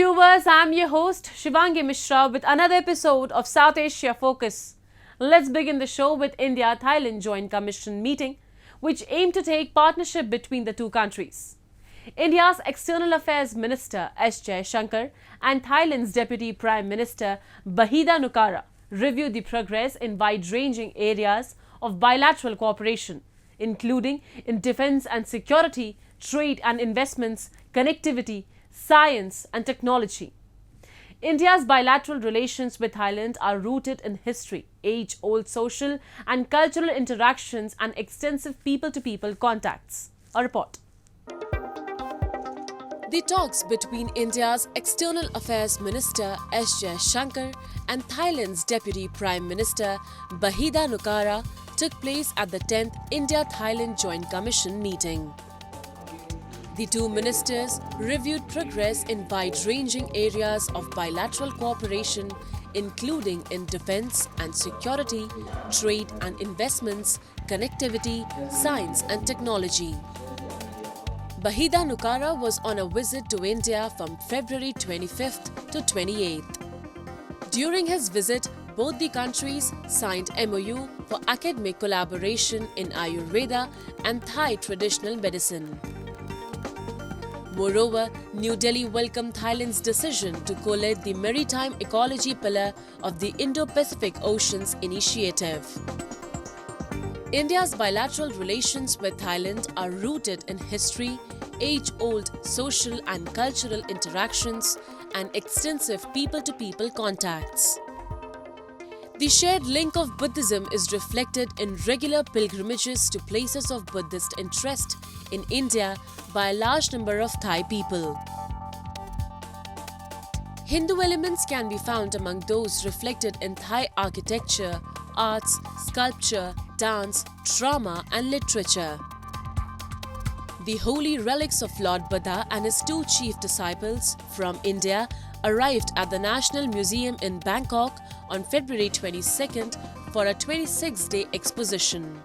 viewers, I'm your host Shivangi Mishra with another episode of South Asia Focus. Let's begin the show with India-Thailand Joint Commission meeting, which aimed to take partnership between the two countries. India's External Affairs Minister S Jaishankar and Thailand's Deputy Prime Minister Bahiddha-Nukara reviewed the progress in wide-ranging areas of bilateral cooperation, including in defense and security, trade and investments, connectivity, science and technology. India's bilateral relations with Thailand are rooted in history, age-old social and cultural interactions and extensive people-to-people contacts. A report. The talks between India's External Affairs Minister S Jaishankar and Thailand's Deputy Prime Minister Bahiddha-Nukara took place at the 10th India-Thailand Joint Commission meeting. The two ministers reviewed progress in wide-ranging areas of bilateral cooperation, including in defense and security, trade and investments, connectivity, science and technology. Bahiddha-Nukara was on a visit to India from February 25th to 28th. During his visit, both the countries signed MOU for academic collaboration in Ayurveda and Thai traditional medicine. Moreover, New Delhi welcomed Thailand's decision to co-lead the maritime ecology pillar of the Indo-Pacific Oceans Initiative. India's bilateral relations with Thailand are rooted in history, age-old social and cultural interactions, and extensive people-to-people contacts. The shared link of Buddhism is reflected in regular pilgrimages to places of Buddhist interest in India by a large number of Thai people. Hindu elements can be found among those reflected in Thai architecture, arts, sculpture, dance, drama and literature. The holy relics of Lord Buddha and his two chief disciples from India arrived at the National Museum in Bangkok on February 22nd for a 26-day exposition.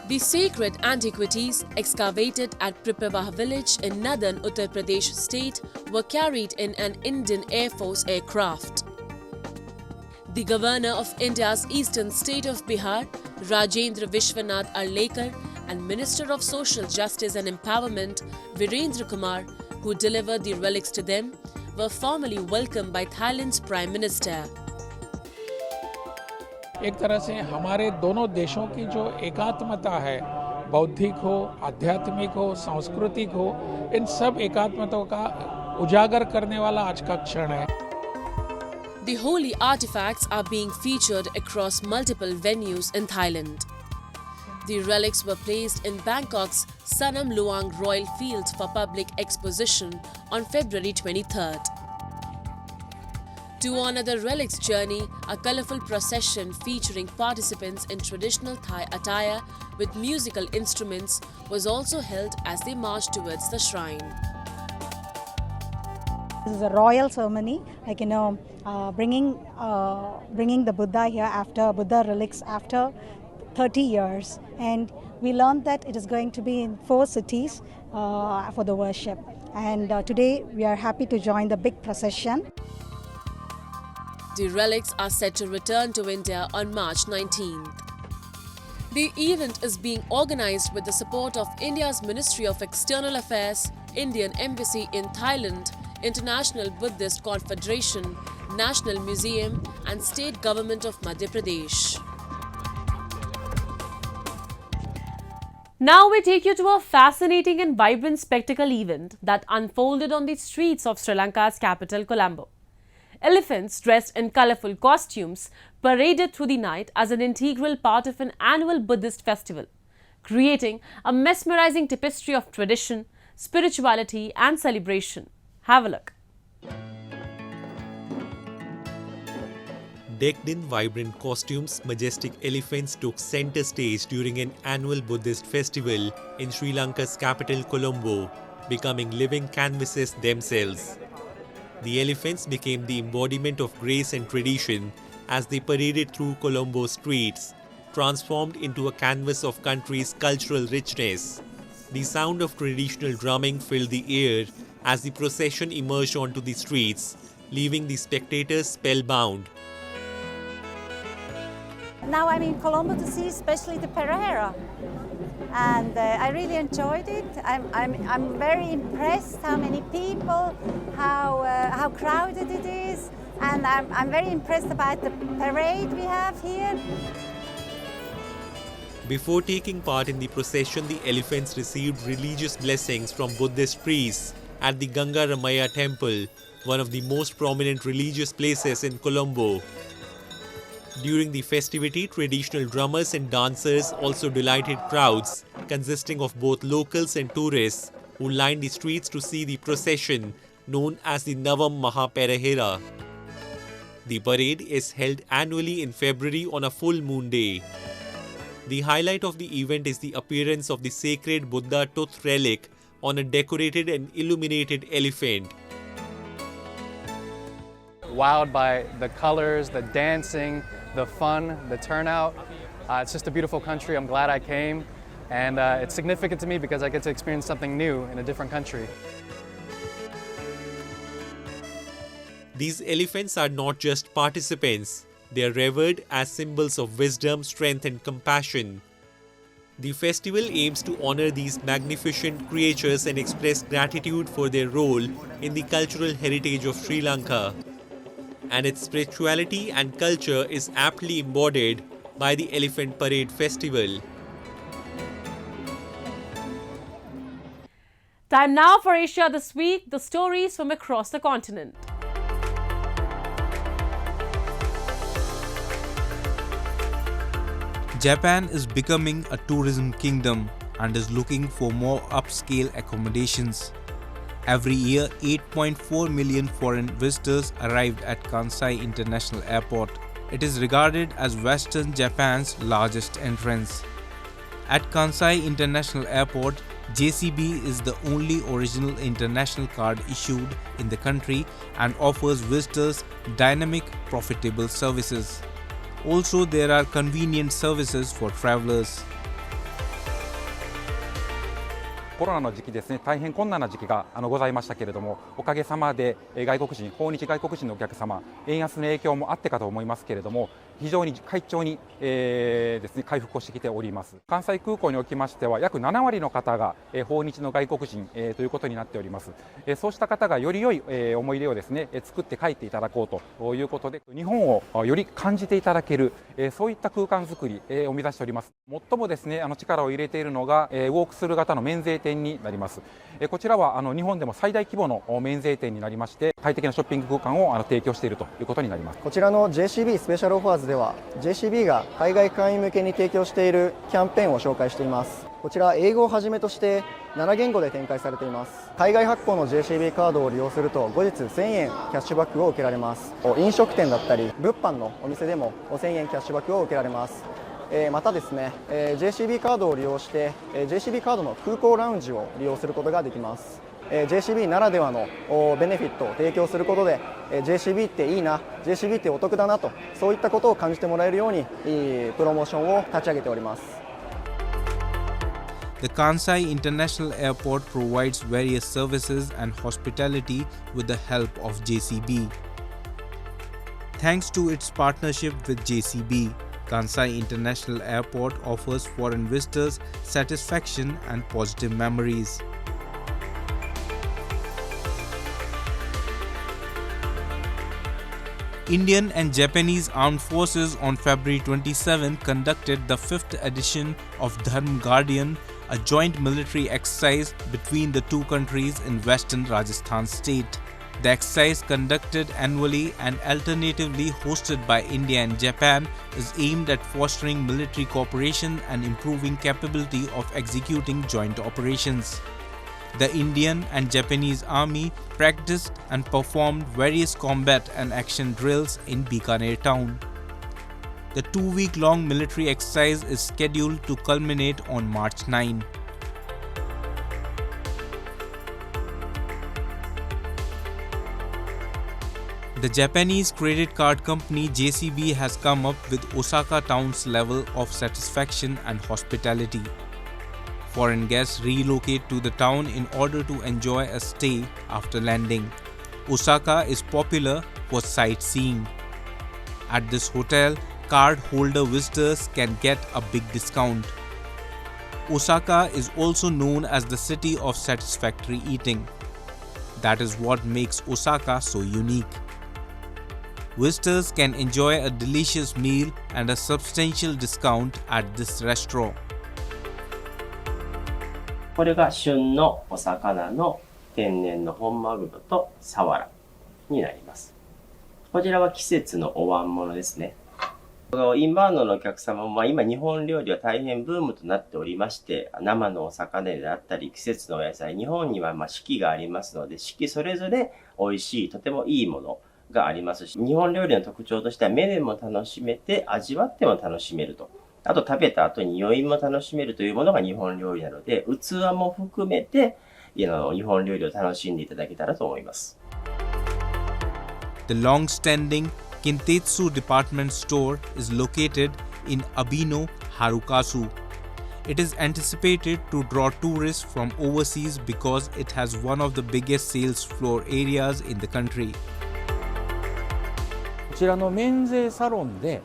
The sacred antiquities excavated at Pripavah village in northern Uttar Pradesh state were carried in an Indian Air Force aircraft. The governor of India's eastern state of Bihar, Rajendra Vishwanath Arlekar, and Minister of Social Justice and Empowerment, Virendra Kumar, who delivered the relics to them, were formally welcomed by Thailand's Prime Minister. एक तरह से हमारे दोनों देशों की जो एकात्मता है, बौद्धिक हो, आध्यात्मिक हो, सांस्कृतिक हो, इन सब एकात्मताओं का उजागर करने वाला आज का क्षण है. The holy artifacts are being featured across multiple venues in Thailand. The relics were placed in Bangkok's Sanam Luang Royal Field for public exposition on February 23rd. To honor the relics journey, a colourful procession featuring participants in traditional Thai attire with musical instruments was also held as they marched towards the shrine. This is a royal ceremony, bringing the Buddha here after Buddha relics after 30 years, and we learned that it is going to be in 4 cities for the worship. And today we are happy to join the big procession. The relics are set to return to India on March 19th. The event is being organized with the support of India's Ministry of External Affairs, Indian Embassy in Thailand, International Buddhist Confederation, National Museum and State Government of Madhya Pradesh. Now we take you to a fascinating and vibrant spectacle event that unfolded on the streets of Sri Lanka's capital, Colombo. Elephants dressed in colourful costumes paraded through the night as an integral part of an annual Buddhist festival, creating a mesmerizing tapestry of tradition, spirituality and celebration. Have a look. Decked in vibrant costumes, majestic elephants took center stage during an annual Buddhist festival in Sri Lanka's capital Colombo, becoming living canvases themselves. The elephants became the embodiment of grace and tradition as they paraded through Colombo streets, transformed into a canvas of country's cultural richness. The sound of traditional drumming filled the air as the procession emerged onto the streets, leaving the spectators spellbound. Now I'm in Colombo to see especially the Pereira, and I really enjoyed it. I'm very impressed how many people, how crowded it is, and I'm very impressed about the parade we have here. Before taking part in the procession, the elephants received religious blessings from Buddhist priests at the Ganga Ramaya temple, one of the most prominent religious places in Colombo. During the festivity, traditional drummers and dancers also delighted crowds consisting of both locals and tourists who lined the streets to see the procession known as the Navam Mahaperahera. The parade is held annually in February on a full moon day. The highlight of the event is the appearance of the sacred Buddha tooth relic on a decorated and illuminated elephant. Wowed by the colors, the dancing, the fun, the turnout. It's just a beautiful country. I'm glad I came, and it's significant to me because I get to experience something new in a different country. These elephants are not just participants, they are revered as symbols of wisdom, strength and compassion. The festival aims to honor these magnificent creatures and express gratitude for their role in the cultural heritage of Sri Lanka. And its spirituality and culture is aptly embodied by the Elephant Parade Festival. Time now for Asia This Week, the stories from across the continent. Japan is becoming a tourism kingdom and is looking for more upscale accommodations. Every year, 8.4 million foreign visitors arrived at Kansai International Airport. It is regarded as Western Japan's largest entrance. At Kansai International Airport, JCB is the only original international card issued in the country and offers visitors dynamic, profitable services. Also, there are convenient services for travelers. コロナの時期ですね、大変困難な時期がございましたけれども、おかげさまで外国人、訪日外国人のお客様、円安の影響もあってかと思いますけれども、非常に快調に、ですね、回復をしてきております。関西空港におきましては、約7割の方が、訪日の外国人、ということになっております。そうした方がより良い、思い出をですね、作って帰っていただこうということで、日本をより感じていただける、そういった空間づくり、を目指しております。最もですね、力を入れているのが、ウォークスルー型の免税店になります。こちらは日本でも最大規模の免税店になりまして、快適なショッピング空間を提供しているということになります。こちらの JCB スペシャルオファーズでは JCB が海外会員向けに提供しているキャンペーンを紹介しています。こちら英語をはじめとして7言語で展開されています。海外発行の JCB カードを利用すると後日1000円キャッシュバックを受けられます。飲食店だったり物販のお店でも1000円キャッシュバックを受けられます。またですね、JCB カードを利用して JCB カードの空港ラウンジを利用することができます。JCB ならではのベネフィットを提供することで JCB っていいな、JCB ってお得だなと、そういったことを感じてもらえるようにプロモーションを立ち上げております。The Kansai International Airport provides various services and hospitality with the help of JCB. Thanks to its partnership with JCB, Kansai International Airport offers foreign visitors satisfaction and positive memories. Indian and Japanese armed forces on February 27 conducted the 5th edition of Dharm Guardian, a joint military exercise between the two countries in western Rajasthan state. The exercise, conducted annually and alternatively hosted by India and Japan, is aimed at fostering military cooperation and improving capability of executing joint operations. The Indian and Japanese army practiced and performed various combat and action drills in Bikaner town. The 2-week-long military exercise is scheduled to culminate on March 9. The Japanese credit card company JCB has come up with Osaka town's level of satisfaction and hospitality. Foreign guests relocate to the town in order to enjoy a stay after landing. Osaka is popular for sightseeing. At this hotel, card holder visitors can get a big discount. Osaka is also known as the city of satisfactory eating. That is what makes Osaka so unique. Visitors can enjoy a delicious meal and a substantial discount at this restaurant. これが旬のお魚の天然の本マグロとサワラになります。こちらは季節のお椀物ですね。インバウンドのお客様も、今日本料理は大変ブームとなっておりまして、生のお魚であったり季節のお野菜、日本には四季がありますので、四季それぞれ美味しい、とてもいいものがありますし、日本料理の特徴としては目でも楽しめて、味わっても楽しめると。あと食べた後に余韻も楽しめるというものが日本料理なので、器も含めて日本料理を楽しんでいただけたらと思います。The long-standing Kintetsu department store is located in Abino, Harukasu. It is anticipated to draw tourists from overseas because it has one of the biggest sales floor areas in the country. こちらの免税サロンで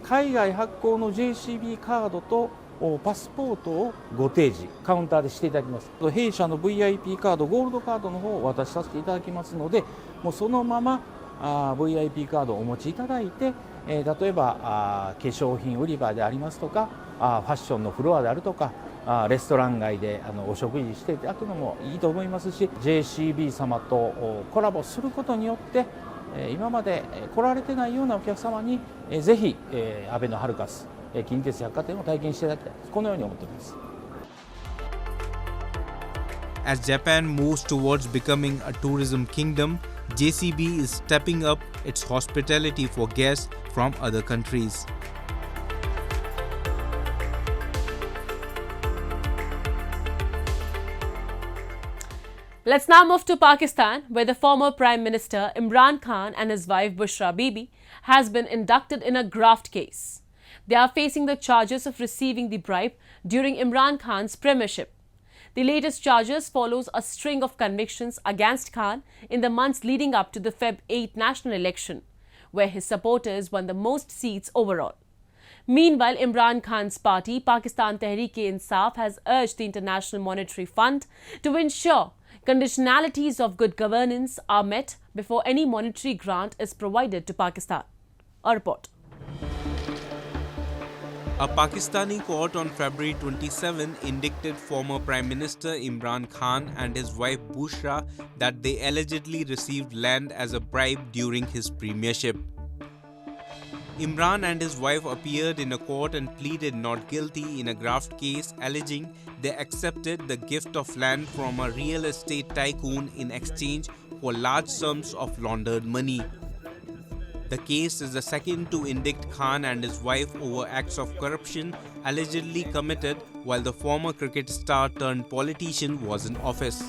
海外発行の JCB カードとパスポートをご提示カウンターでしていただきます。弊社の VIP カードゴールドカードの方をお渡しさせていただきますので、もうそのままVIP カードをお持ちいただいて、例えば化粧品売り場でありますとかファッションのフロアであるとかレストラン街でお食事していただくのもいいと思いますし、 JCB 様とコラボすることによって今まで来られてないようなお客様にぜひアベノハルカス近鉄百貨店を体験していただきたい、このように思っております。 As Japan moves towards becoming a tourism kingdom, JCB is stepping up its hospitality for guests from other countries. Let's now move to Pakistan, where the former Prime Minister Imran Khan and his wife Bushra Bibi has been inducted in a graft case. They are facing the charges of receiving the bribe during Imran Khan's premiership. The latest charges follows a string of convictions against Khan in the months leading up to the Feb 8 national election, where his supporters won the most seats overall. Meanwhile, Imran Khan's party, Pakistan Tehreek-e-Insaf, has urged the International Monetary Fund to ensure conditionalities of good governance are met before any monetary grant is provided to Pakistan. A report. A Pakistani court on February 27 indicted former Prime Minister Imran Khan and his wife Bushra that they allegedly received land as a bribe during his premiership. Imran and his wife appeared in a court and pleaded not guilty in a graft case, alleging they accepted the gift of land from a real estate tycoon in exchange for large sums of laundered money. The case is the second to indict Khan and his wife over acts of corruption allegedly committed while the former cricket star turned politician was in office.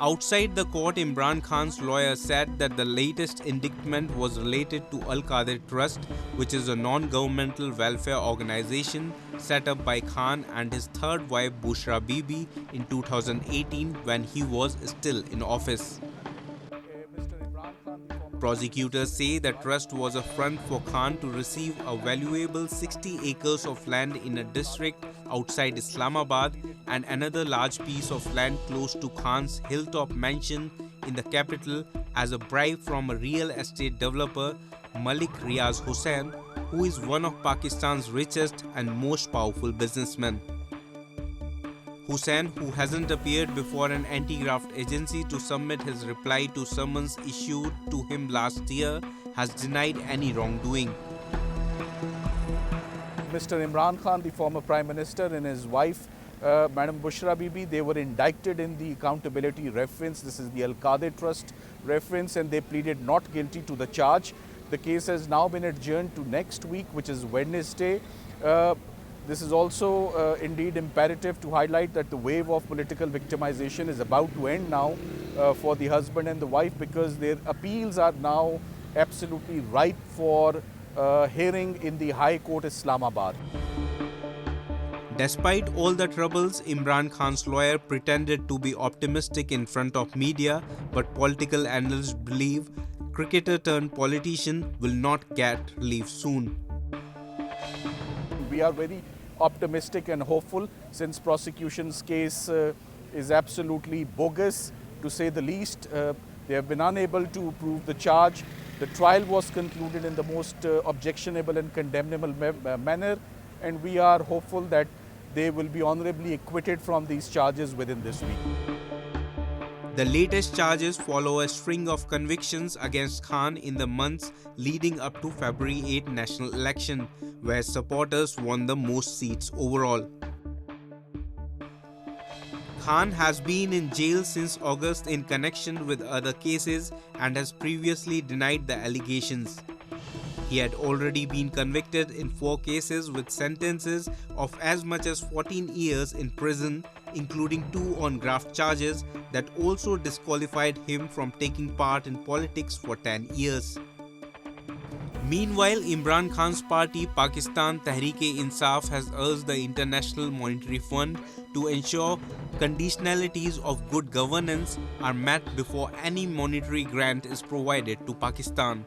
Outside the court, Imran Khan's lawyer said that the latest indictment was related to Al-Qadir Trust, which is a non-governmental welfare organization set up by Khan and his third wife Bushra Bibi in 2018 when he was still in office. Prosecutors say the trust was a front for Khan to receive a valuable 60 acres of land in a district outside Islamabad and another large piece of land close to Khan's hilltop mansion in the capital as a bribe from a real estate developer, Malik Riaz Hussain, who is one of Pakistan's richest and most powerful businessmen. Hussain, who hasn't appeared before an anti-graft agency to submit his reply to summons issued to him last year, has denied any wrongdoing. Mr. Imran Khan, the former Prime Minister, and his wife, Madam Bushra Bibi, they were indicted in the accountability reference. This is the Al-Qadir Trust reference, and they pleaded not guilty to the charge. The case has now been adjourned to next week, which is Wednesday. This is also indeed imperative to highlight that the wave of political victimization is about to end now for the husband and the wife, because their appeals are now absolutely ripe for hearing in the High Court Islamabad. Despite all the troubles, Imran Khan's lawyer pretended to be optimistic in front of media, but political analysts believe cricketer turned politician will not get relief soon. We are very optimistic and hopeful since prosecution's case is absolutely bogus, to say the least. They have been unable to prove the charge. The trial was concluded in the most objectionable and condemnable manner, and we are hopeful that they will be honorably acquitted from these charges within this week. The latest charges follow a string of convictions against Khan in the months leading up to February 8 national election, where supporters won the most seats overall. Khan has been in jail since August in connection with other cases and has previously denied the allegations. He had already been convicted in 4 cases with sentences of as much as 14 years in prison, including 2 on graft charges that also disqualified him from taking part in politics for 10 years. Meanwhile, Imran Khan's party Pakistan Tehreek-e-Insaf has urged the International Monetary Fund to ensure conditionalities of good governance are met before any monetary grant is provided to Pakistan.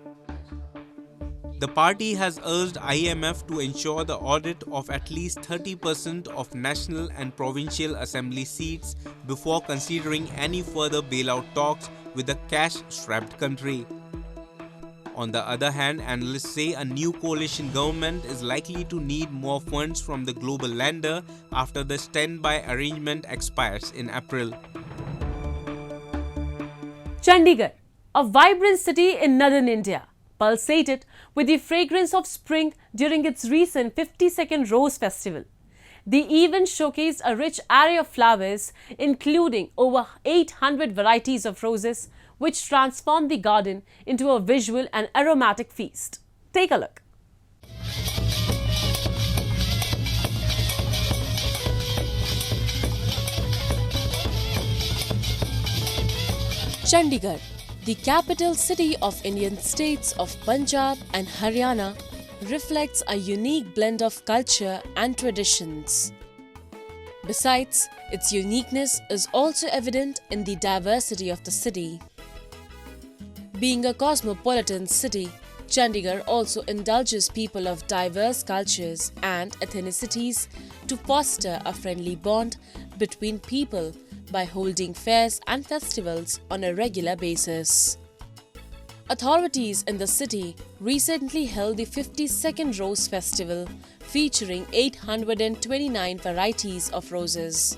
The party has urged IMF to ensure the audit of at least 30% of national and provincial assembly seats before considering any further bailout talks with the cash-strapped country. On the other hand, analysts say a new coalition government is likely to need more funds from the global lender after the standby arrangement expires in April. Chandigarh, a vibrant city in northern India, pulsated with the fragrance of spring during its recent 52nd Rose Festival. The event showcased a rich array of flowers, including over 800 varieties of roses, which transformed the garden into a visual and aromatic feast. Take a look. Chandigarh, the capital city of Indian states of Punjab and Haryana, reflects a unique blend of culture and traditions. Besides, its uniqueness is also evident in the diversity of the city. Being a cosmopolitan city, Chandigarh also indulges people of diverse cultures and ethnicities to foster a friendly bond between people by holding fairs and festivals on a regular basis. Authorities in the city recently held the 52nd Rose Festival, featuring 829 varieties of roses.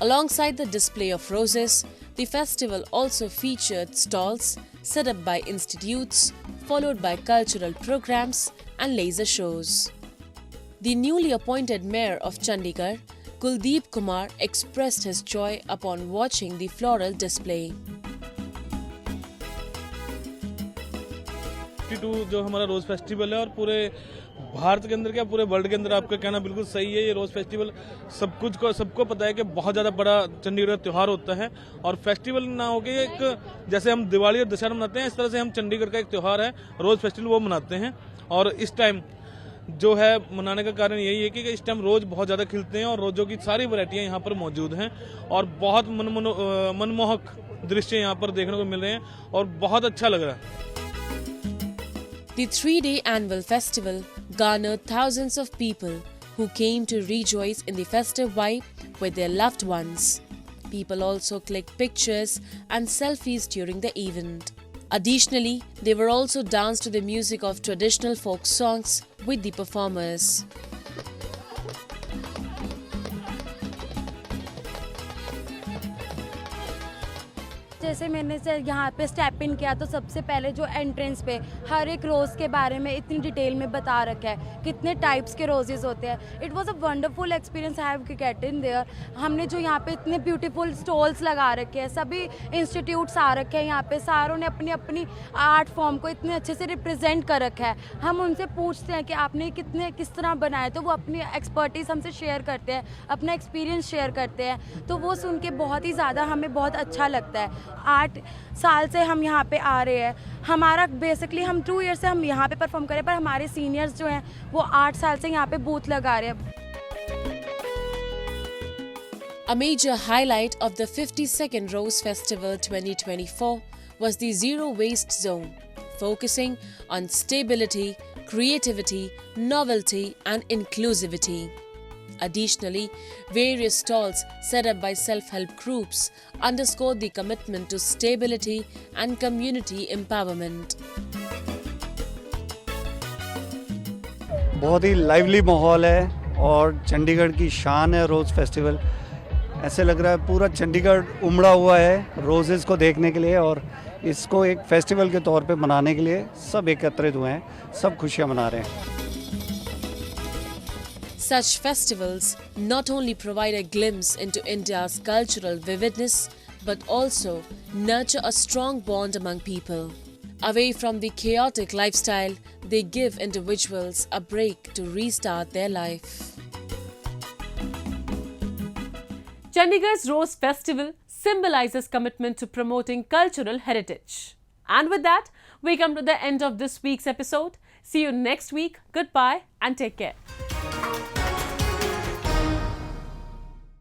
Alongside the display of roses, the festival also featured stalls set up by institutes, followed by cultural programs and laser shows. The newly appointed mayor of Chandigarh, Kuldeep Kumar, expressed his joy upon watching the floral display. जो हमारा रोज festival है और पूरे भारत के अंदर क्या पूरे world के अंदर आपका कहना बिल्कुल सही है। ये रोज फेस्टिवल सबको पता है कि बहुत ज़्यादा बड़ा चंडीगढ़ का त्यौहार होता है और फेस्टिवल ना हो के एक जैसे हम दिवाली और दशहरा मनाते हैं, इस तरह से हम चंडीगढ़ का एक त्यौहार है रोज फेस्टिवल वो मनाते हैं। और इस टाइम जो है मनाने का कारण यही है कि इस टाइम रोज बहुत ज़्यादा खिलते हैं और रोजों की सारी वैरायटियाँ यहाँ पर मौजूद हैं और बहुत मनमोहक दृश्य यहाँ पर देखने को मिल रहे हैं और बहुत अच्छा लग रहा है। The 3-day annual festival garnered thousands of people who came to rejoice in the festive vibe with their loved ones. People also clicked pictures and selfies during the event. Additionally, they were also danced to the music of traditional folk songs with the performers. जैसे मैंने यहाँ पे step in किया तो सबसे पहले जो entrance पे हर एक रोज़ के बारे में इतनी डिटेल में बता रखा है, कितने टाइप्स के रोजेज़ होते हैं। It was a wonderful experience I have get in their. हमने जो यहाँ पे इतने ब्यूटीफुल स्टॉल्स लगा रखे हैं, सभी इंस्टीट्यूट्स आ रखे हैं, यहाँ पे सारों ने अपनी अपनी आर्ट फॉर्म को इतने अच्छे से रिप्रेजेंट कर रखा है। हम उनसे पूछते हैं कि आपने किस तरह बनाया, तो वो अपनी एक्सपर्टीज़ हमसे शेयर करते हैं, अपना एक्सपीरियंस शेयर करते हैं, तो वो सुन के बहुत ही ज़्यादा हमें बहुत अच्छा लगता है। 8 साल से हम यहाँ पे आ रहे हैं। हमारा बेसिकली हम 2 ईयर से हम यहाँ पे परफॉर्म करें, पर हमारे सीनियर्स जो हैं वो 8 साल से यहाँ पे बूथ लगा रहे हैं। A major highlight of the 52nd Rose Festival 2024 was the Zero Waste Zone, focusing on stability, creativity, novelty and inclusivity. Additionally, various stalls set up by self-help groups underscored the commitment to stability and community empowerment. बहुत ही lively माहौल है और चंडीगढ़ की शान है रोज़ festival. ऐसे लग रहा है पूरा चंडीगढ़ उमड़ा हुआ है रोजेस को देखने के लिए और इसको एक फेस्टिवल के तौर पे मनाने के लिए सब एकत्रित हुए हैं, सब खुशियां मना रहे हैं। Such festivals not only provide a glimpse into India's cultural vividness, but also nurture a strong bond among people. Away from the chaotic lifestyle, they give individuals a break to restart their life. Chandigarh's Rose Festival symbolizes commitment to promoting cultural heritage. And with that, we come to the end of this week's episode. See you next week. Goodbye and take care.